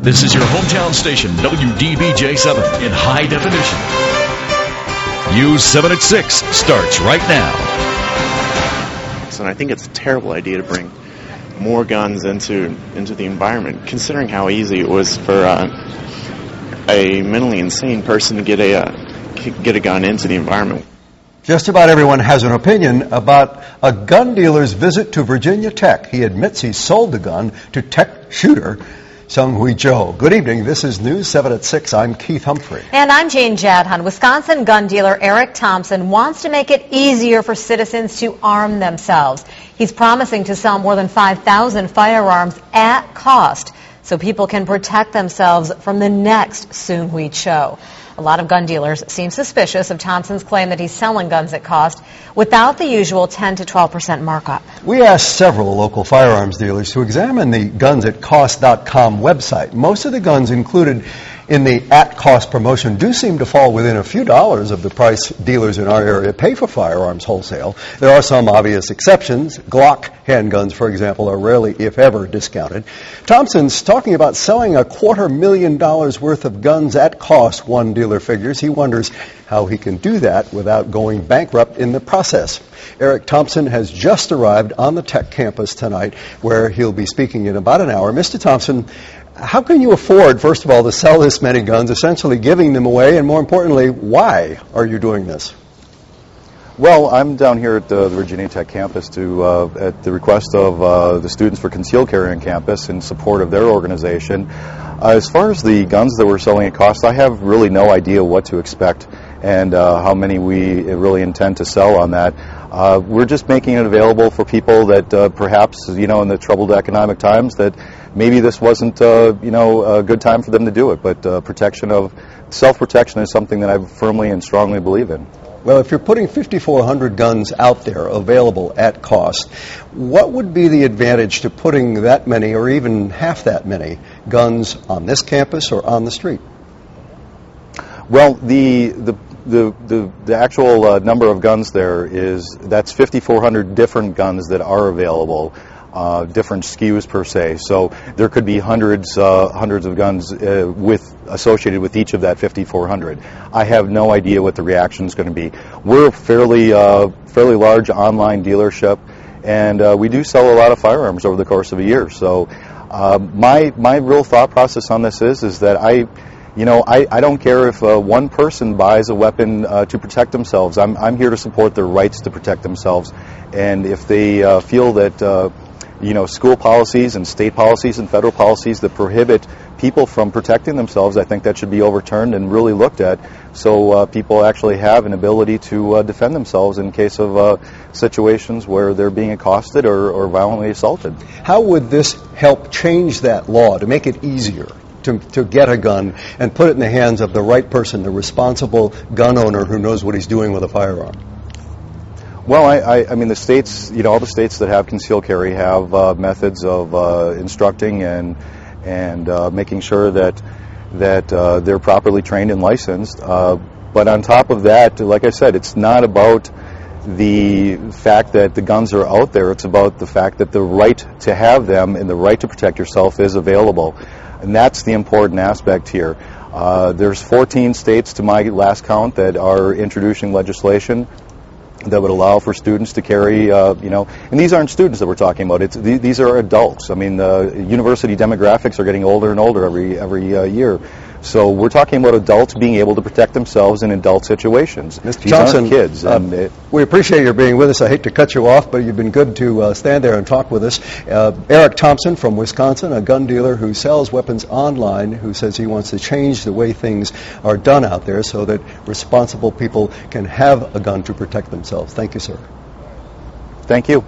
This is your hometown station, WDBJ7, in high definition. News 7 at 6 starts right now. And I think it's a terrible idea to bring more guns into the environment, considering how easy it was for a mentally insane person to get a gun into the environment. Just about everyone has an opinion about a gun dealer's visit to Virginia Tech. He admits he sold the gun to Tech shooter Seung-Hui Cho. Good evening. This is News 7 at 6. I'm Keith Humphrey. And I'm Jane Jadhan. Wisconsin gun dealer Eric Thompson wants to make it easier for citizens to arm themselves. He's promising to sell more than 5,000 firearms at cost so people can protect themselves from the next Seung-Hui Cho. A lot of gun dealers seem suspicious of Thompson's claim that he's selling guns at cost without the usual 10 to 12% markup. We asked several local firearms dealers to examine the gunsatcost.com website. Most of the guns included in the at-cost promotion do seem to fall within a few dollars of the price dealers in our area pay for firearms wholesale. There are some obvious exceptions. Glock handguns, for example, are rarely, if ever, discounted. Thompson's talking about selling $250,000 worth of guns at cost, one dealer figures. He wonders how he can do that without going bankrupt in the process. Eric Thompson has just arrived on the Tech campus tonight, where he'll be speaking in about an hour. Mr. Thompson, how can you afford, first of all, to sell this many guns, essentially giving them away, and more importantly, why are you doing this? Well, I'm down here at the Virginia Tech campus at the request of the Students for Concealed Carry on campus in support of their organization. As far as the guns that we're selling at cost, I have really no idea what to expect and how many we really intend to sell on that. We're just making it available for people that perhaps, in the troubled economic times, that maybe this wasn't, a good time for them to do it. But self-protection is something that I firmly and strongly believe in. Well, if you're putting 5,400 guns out there available at cost, what would be the advantage to putting that many or even half that many guns on this campus or on the street? Well, the actual number of guns that's 5,400 different guns that are available, different SKUs per se. So there could be hundreds of guns associated with each of that 5,400. I have no idea what the reaction is going to be. We're a fairly large online dealership, and we do sell a lot of firearms over the course of a year. So my real thought process on this is that I don't care if one person buys a weapon to protect themselves. I'm here to support their rights to protect themselves. And if they feel that, school policies and state policies and federal policies that prohibit people from protecting themselves, I think that should be overturned and really looked at so people actually have an ability to defend themselves in case of situations where they're being accosted or violently assaulted. How would this help change that law to make it easier to get a gun and put it in the hands of the right person, the responsible gun owner who knows what he's doing with a firearm? Well, I mean, the states, all the states that have concealed carry have methods of instructing and making sure that they're properly trained and licensed. But on top of that, like I said, it's not about the fact that the guns are out there. It's about the fact that the right to have them and the right to protect yourself is available. And that's the important aspect here. There's 14 states, to my last count, that are introducing legislation that would allow for students to carry, and these aren't students that we're talking about. These are adults. I mean, university demographics are getting older and older every year. So we're talking about adults being able to protect themselves in adult situations. Mr. These Johnson, aren't kids. We appreciate your being with us. I hate to cut you off, but you've been good to stand there and talk with us. Eric Thompson from Wisconsin, a gun dealer who sells weapons online, who says he wants to change the way things are done out there so that responsible people can have a gun to protect themselves. Thank you, sir. Thank you.